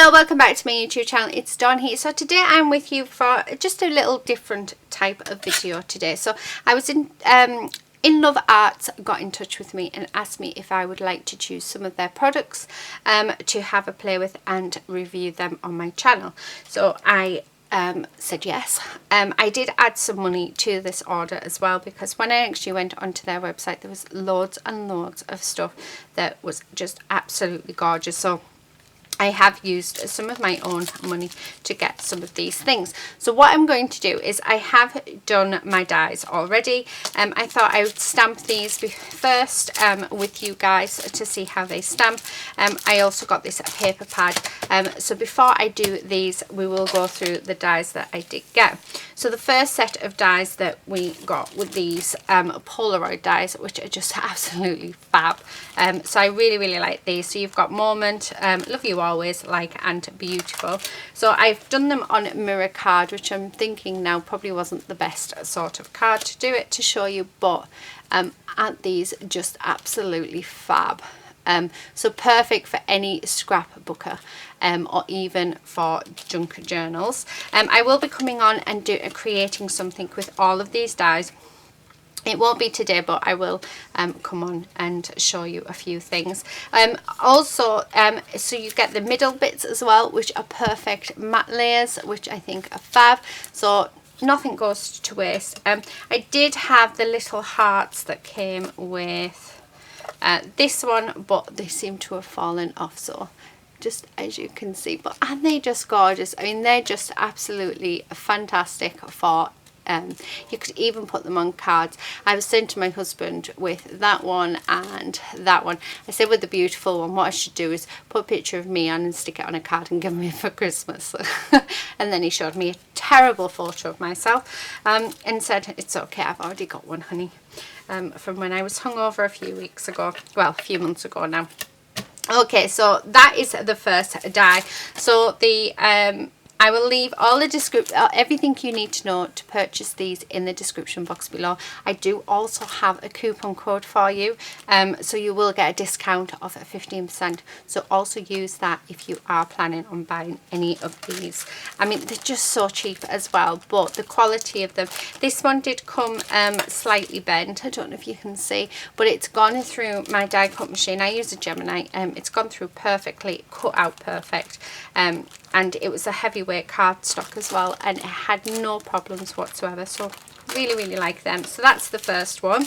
Hello, welcome back to my YouTube channel. It's Dawn here. So today I'm with you for just a little different type of video today. So I was in InLoveArts got in touch with me and asked me if I would like to choose some of their products to have a play with and review them on my channel. So I said yes. I did add some money to this order as well, because when I actually went onto their website there was loads and loads of stuff that was just absolutely gorgeous. So I have used some of my own money to get some of these things. So what I'm going to do is I have done my dies already. I thought I would stamp these first with you guys to see how they stamp. I also got this paper pad. So before I do these, we will go through the dies that I did get. So the first set of dies that we got with these Polaroid dies, which are just absolutely fab. So I really like these. So you've got Moment, Love You Always, Like and Beautiful. So I've done them on mirror card, which I'm thinking now probably wasn't the best sort of card to do it to show you, but aren't these just absolutely fab? So perfect for any scrapbooker or even for junk journals. I will be coming on and creating something with all of these dies. It won't be today, but I will come on and show you a few things. Also, so you get the middle bits as well, which are perfect matte layers, which I think are fab. So nothing goes to waste. I did have the little hearts that came with this one, but they seem to have fallen off, so just as you can see. But aren't they just gorgeous? I mean, they're just absolutely fantastic for you could even put them on cards. I was saying to my husband with that one and that one, I said with the beautiful one, what I should do is put a picture of me on and stick it on a card and give me for Christmas. And then he showed me a terrible photo of myself and said, it's okay, I've already got one, honey, from when I was hungover a few weeks ago, well, a few months ago now. Okay, so that is the first die. So the I will leave all the everything you need to know to purchase these in the description box below. I do also have a coupon code for you, so you will get a discount of 15%. So also use that if you are planning on buying any of these. I mean, they're just so cheap as well, but the quality of them. This one did come slightly bent. I don't know if you can see, but it's gone through my die cut machine. I use a Gemini. It's gone through perfectly, cut out perfect. And it was a heavyweight cardstock as well, and it had no problems whatsoever. So really like them. So that's the first one.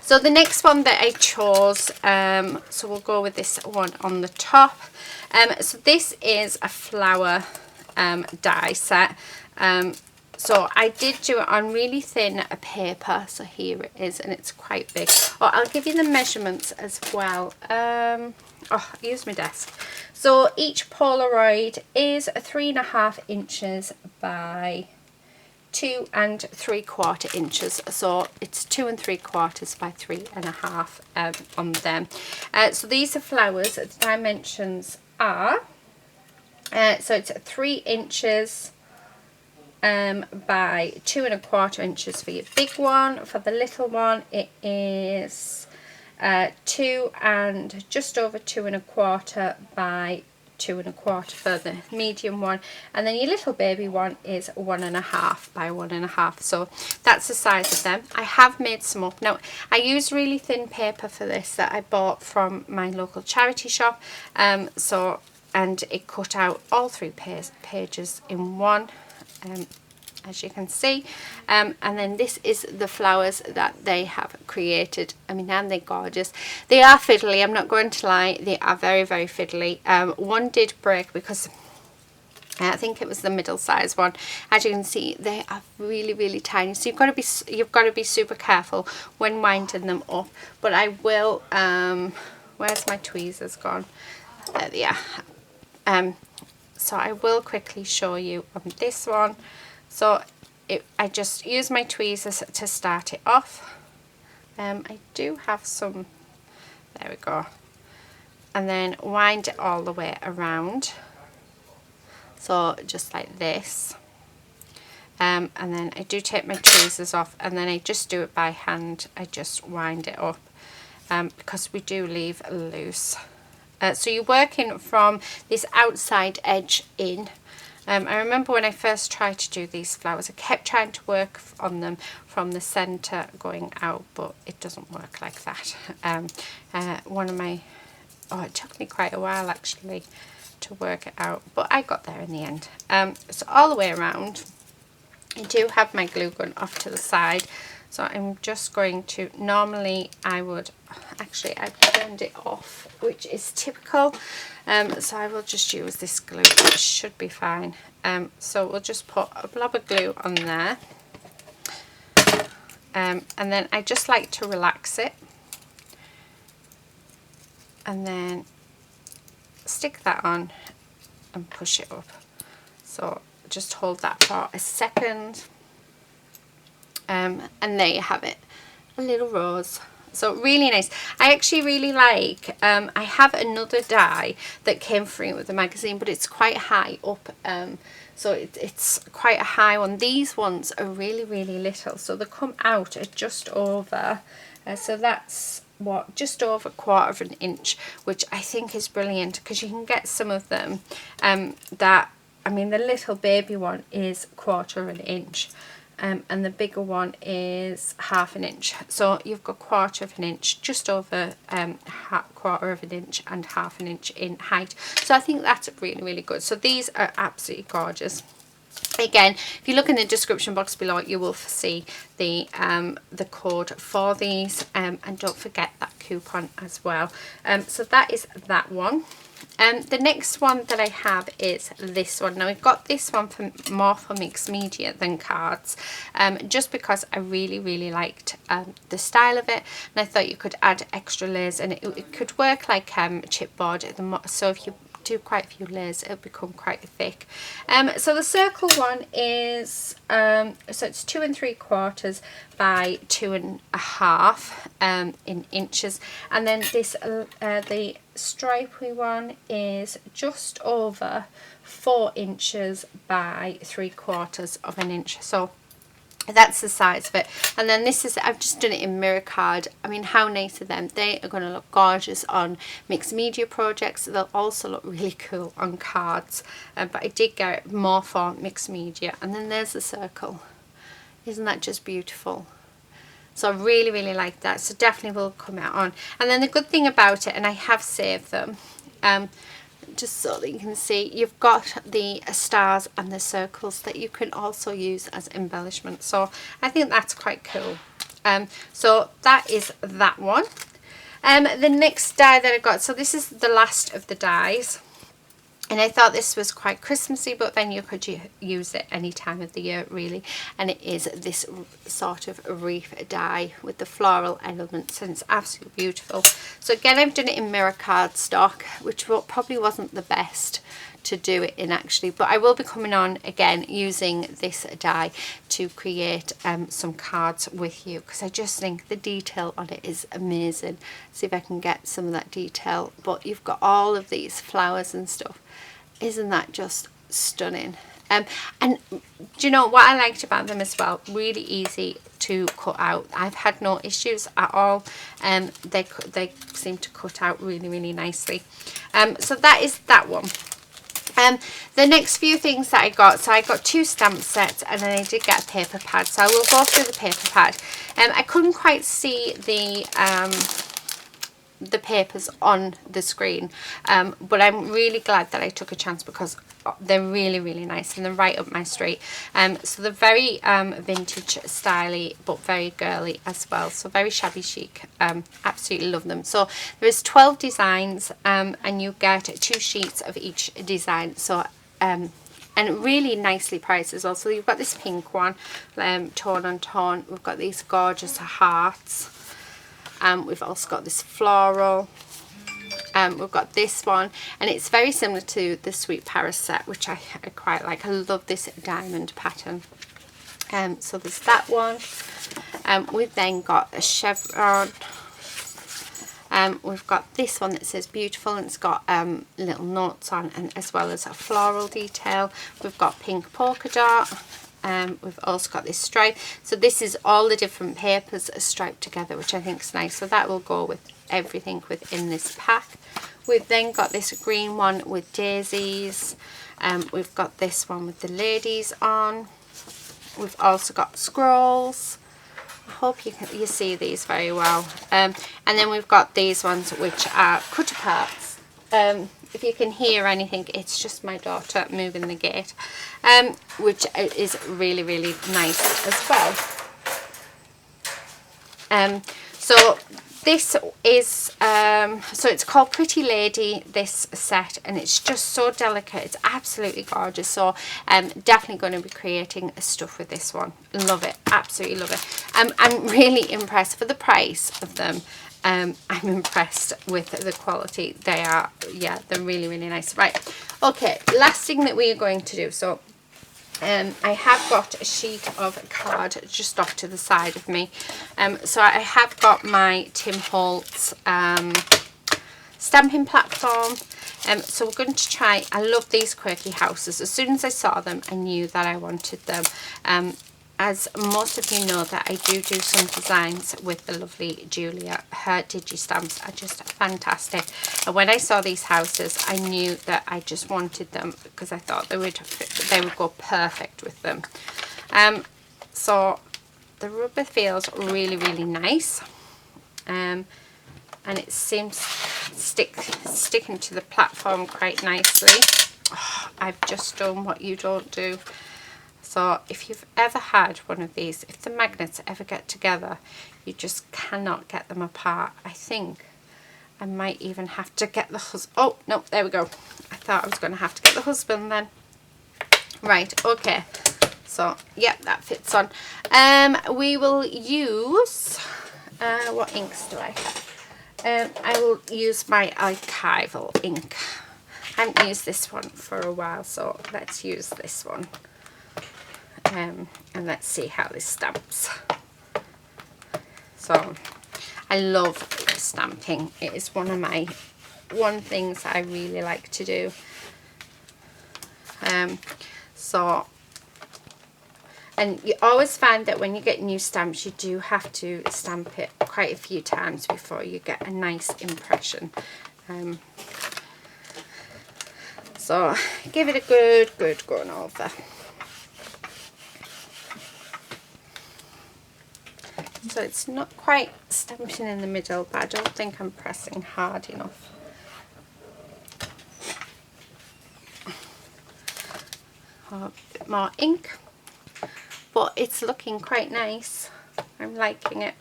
So the next one that I chose, so we'll go with this one on the top. So this is a flower die set. So I did do it on really thin paper. So here it is, and it's quite big. Oh, I'll give you the measurements as well. Oh, I used my desk. So each Polaroid is 3.5 inches by 2 3/4 inches. So it's 2 3/4 by 3.5 on them. So these are flowers. The dimensions are so it's 3 inches by 2 1/4 inches for your big one. For the little one, it is 2 and just over 2 1/4 by 2 1/4 for the medium one, and then your little baby one is 1.5 by 1.5. So that's the size of them. I have made some up. Now I use really thin paper for this that I bought from my local charity shop, and it cut out all 3 pages in one, as you can see, and then this is the flowers that they have created. I mean, aren't they gorgeous? They are fiddly, I'm not going to lie, they are very fiddly. One did break because I think it was the middle size one. As you can see, they are really tiny, so you've got to be super careful when winding them up. But I will where's my tweezers gone? There they are. So I will quickly show you on this one. So I just use my tweezers to start it off. I do have some, there we go, and then wind it all the way around. So just like this. And then I do take my tweezers off, and then I just do it by hand. I just wind it up because we do leave loose So you're working from this outside edge in. I remember when I first tried to do these flowers, I kept trying to work on them from the centre going out, but it doesn't work like that. It took me quite a while actually to work it out, but I got there in the end. So all the way around, I do have my glue gun off to the side, so I'm just going to, normally I've turned it off, which is typical, so I will just use this glue. It should be fine. So we'll just put a blob of glue on there, and then I just like to relax it, and then stick that on and push it up. So just hold that for a second, and there you have it, a little rose. So really nice. I actually really like, I have another die that came free with the magazine, but it's quite high up, so it's quite a high one. These ones are really, really little, so they come out at just over, so that's what, just over 1/4 of an inch, which I think is brilliant, because you can get some of them that, I mean, the little baby one is 1/4 of an inch. And the bigger one is 1/2 an inch. So you've got 1/4 of an inch, just over 1/4 of an inch and 1/2 an inch in height. So I think that's really, really good. So these are absolutely gorgeous. Again, if you look in the description box below, you will see the code for these, and don't forget that coupon as well. So that is that one. The next one that I have is this one. Now, I've got this one more for mixed media than cards, just because I really, really liked the style of it, and I thought you could add extra layers, and it could work like chipboard. So if you do quite a few layers, it'll become quite thick. So the circle one is, so it's 2 3/4 by 2 1/2 in inches, and then this the stripy one is just over 4 inches by 3/4 of an inch. So that's the size of it. And then this is, I've just done it in mirror card. I mean, how nice are them? They are going to look gorgeous on mixed media projects. They'll also look really cool on cards, but I did get it more for mixed media. And then there's the circle. Isn't that just beautiful? So I really, really like that. So definitely will come out on. And then the good thing about it, and I have saved them, just so that you can see, you've got the stars and the circles that you can also use as embellishment. So I think that's quite cool. So that is that one. The next die that I got, so this is the last of the dies, and I thought this was quite Christmassy, but then you could use it any time of the year really, and it is this sort of wreath die with the floral elements, and it's absolutely beautiful. So again, I've done it in mirror cardstock, which probably wasn't the best to do it in actually, but I will be coming on again using this die to create some cards with you, because I just think the detail on it is amazing. See if I can get some of that detail, but you've got all of these flowers and stuff. Isn't that just stunning? And do you know what I liked about them as well? Really easy to cut out. I've had no issues at all. They seem to cut out really, really nicely. So that is that one. The next few things that I got, so I got 2 stamp sets, and then I did get a paper pad, so I will go through the paper pad. I couldn't quite see the papers on the screen, but I'm really glad that I took a chance, because they're really, really nice, and they're right up my street. So they're very vintage styly, but very girly as well, so very shabby chic. Absolutely love them. So there's 12 designs, and you get 2 sheets of each design. So and really nicely priced as well. So you've got this pink one, tone on tone. We've got these gorgeous hearts. We've also got this floral. We've got this one, and it's very similar to the Sweet Paris set, which I quite like. I love this diamond pattern. So there's that one. We've then got a chevron. We've got this one that says beautiful, and it's got little notes on, and as well as a floral detail. We've got pink polka dot. We've also got this stripe. So this is all the different papers striped together, which I think is nice. So that will go with everything within this pack. We've then got this green one with daisies. We've got this one with the ladies on. We've also got scrolls. I hope you see these very well. And then we've got these ones which are cut aparts. If you can hear anything, it's just my daughter moving the gate, which is really, really nice as well. So this is, so it's called Pretty Lady, this set, and it's just so delicate. It's absolutely gorgeous. So definitely going to be creating stuff with this one. Love it, absolutely love it. I'm really impressed for the price of them. I'm impressed with the quality. They are, yeah, they're really, really nice. Right, okay, last thing that we are going to do. So I have got a sheet of card just off to the side of me. So I have got my Tim Holtz stamping platform. So we're going to try, I love these quirky houses. As soon as I saw them, I knew that I wanted them. As most of you know, that I do some designs with the lovely Julia. Her digi-stamps are just fantastic. And when I saw these houses, I knew that I just wanted them because I thought they would go perfect with them. So the rubber feels really, really nice. And it seems sticking to the platform quite nicely. Oh, I've just done what you don't do. So if you've ever had one of these, if the magnets ever get together, you just cannot get them apart. I think I might even have to get the husband. Oh, no, there we go. I thought I was going to have to get the husband then. Right, okay. So, yeah, that fits on. We will use, what inks do I have? I will use my archival ink. I haven't used this one for a while, so let's use this one. And let's see how this stamps. So I love stamping. It is one things I really like to do. And you always find that when you get new stamps, you do have to stamp it quite a few times before you get a nice impression. So give it a good going over. So it's not quite stamping in the middle, but I don't think I'm pressing hard enough. A bit more ink, but it's looking quite nice. I'm liking it.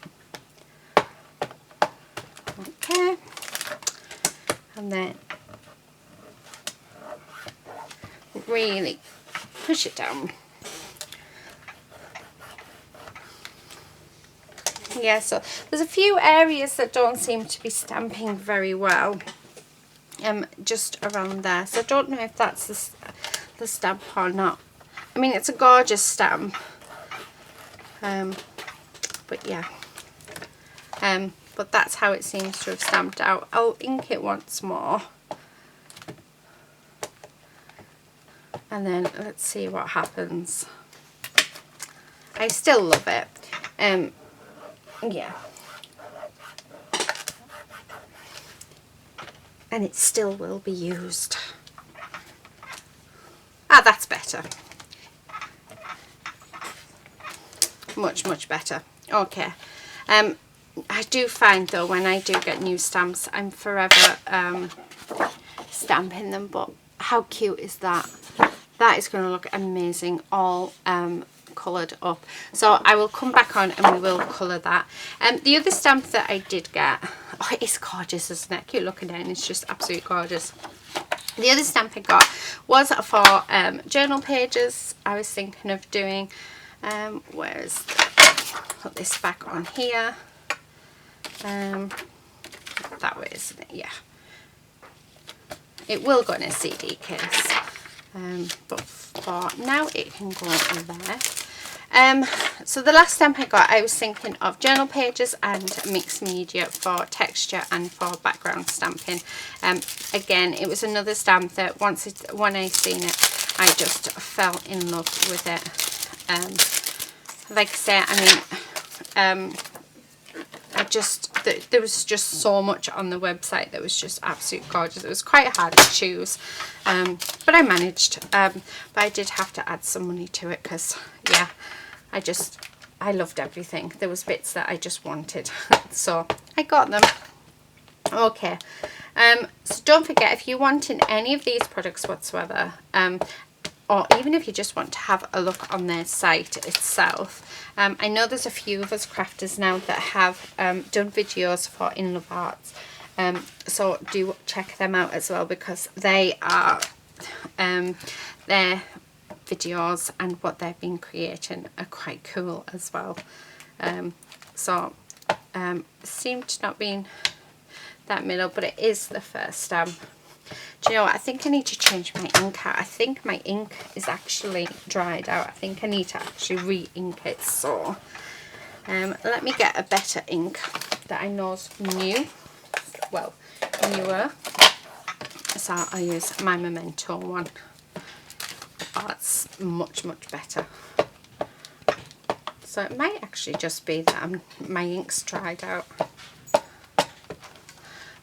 Okay, and then really push it down. Yeah, so there's a few areas that don't seem to be stamping very well, just around there. So I don't know if that's the stamp or not. I mean, it's a gorgeous stamp, but yeah, but that's how it seems to have stamped out. I'll ink it once more, and then let's see what happens. I still love it. Yeah, and it still will be used. Ah, that's better. Much better. Okay. I do find though, when I do get new stamps, I'm forever stamping them, but how cute is that? That is going to look amazing, all coloured up. So I will come back on and we will colour that. The other stamp that I did get, oh, it's gorgeous, isn't it? Cute looking at it, and it's just absolutely gorgeous. The other stamp I got was for journal pages. I was thinking of doing, put this back on here, that way, isn't it? Yeah, it will go in a CD case, but for now it can go there. So the last stamp I got, I was thinking of journal pages and mixed media for texture and for background stamping. Again, it was another stamp that when I seen it, I just fell in love with it. Like I say, I mean, there was just so much on the website that was just absolutely gorgeous. It was quite hard to choose, but I managed. But I did have to add some money to it because, yeah, I loved everything. There was bits that I just wanted, so I got them. Okay, so don't forget, if you want in any of these products whatsoever, or even if you just want to have a look on their site itself, I know there's a few of us crafters now that have done videos for InLoveArts, so do check them out as well, because they are their videos and what they've been creating are quite cool as well. So seem to not be that middle, but it is the first stamp. Do you know what? I think I need to change my ink out. I think my ink is actually dried out. I think I need to actually re-ink it. So let me get a better ink that I know is new. Well, newer. So I'll use my Memento one. Oh, it's much, much better. So it might actually just be that my ink's dried out.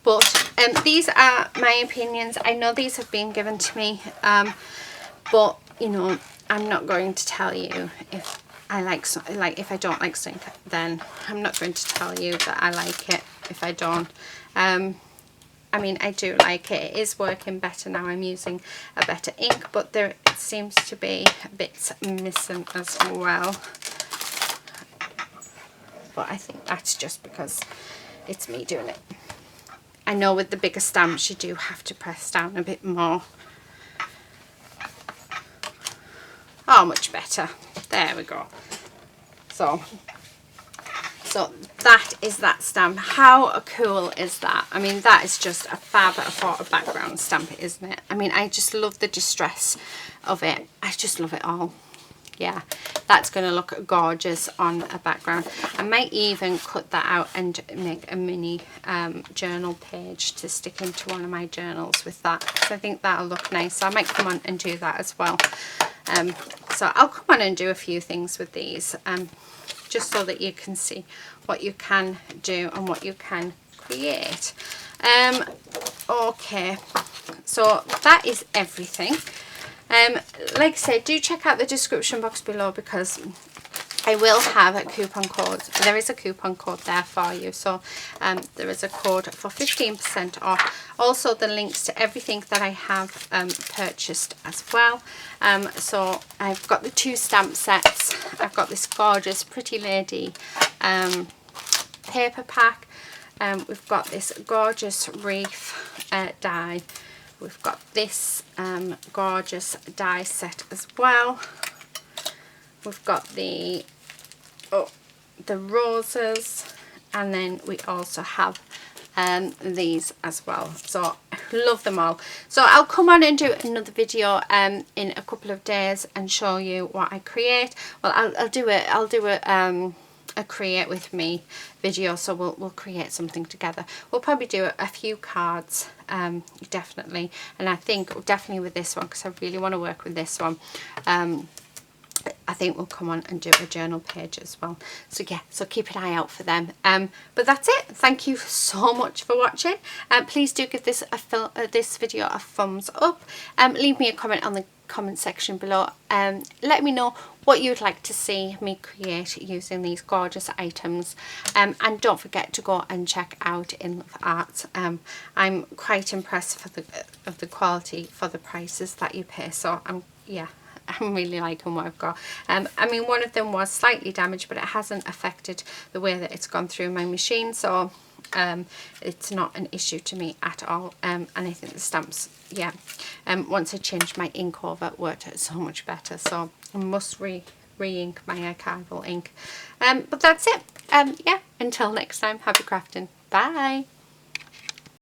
But these are my opinions. I know these have been given to me, but you know, I'm not going to tell you if I like if I don't like something, then I'm not going to tell you that I like it if I don't. I mean, I do like it. It is working better now. I'm using a better ink, but there seems to be bits missing as well. But I think that's just because it's me doing it. I know with the bigger stamps you do have to press down a bit more. Oh, much better. There we go. So that is that stamp. How cool is that? I mean, that is just a fab for a background stamp, isn't it? I mean, I just love the distress of it. I just love it all. Yeah, that's going to look gorgeous on a background. I might even cut that out and make a mini journal page to stick into one of my journals with that, because I think that'll look nice. So I might come on and do that as well. So I'll come on and do a few things with these, just so that you can see what you can do and what you can create. Okay, so that is everything. Like I said, do check out the description box below, because I will have a coupon code. There is a coupon code there for you. So there is a code for 15% off. Also the links to everything that I have purchased as well. So I've got the 2 stamp sets. I've got this gorgeous Pretty Lady paper pack. We've got this gorgeous wreath die. We've got this gorgeous die set as well. We've got the roses, and then we also have these as well. So I love them all. So I'll come on and do another video in a couple of days and show you what I create. Well, I'll do a create with me video, so we'll create something together. We'll probably do a few cards, definitely, and I think definitely with this one, because I really want to work with this one. I think we'll come on and do a journal page as well. So yeah, so keep an eye out for them. But that's it. Thank you so much for watching. Please do give this video a thumbs up. Leave me a comment on the comment section below. Let me know what you'd like to see me create using these gorgeous items. And don't forget to go and check out InLoveArts. I'm quite impressed of the quality for the prices that you pay. So I'm really liking what I've got. I mean, one of them was slightly damaged, but it hasn't affected the way that it's gone through my machine, so it's not an issue to me at all. And I think the stamps, yeah, once I changed my ink over, it worked so much better. So I must re-ink my archival ink. But that's it. Yeah, until next time, happy crafting. Bye.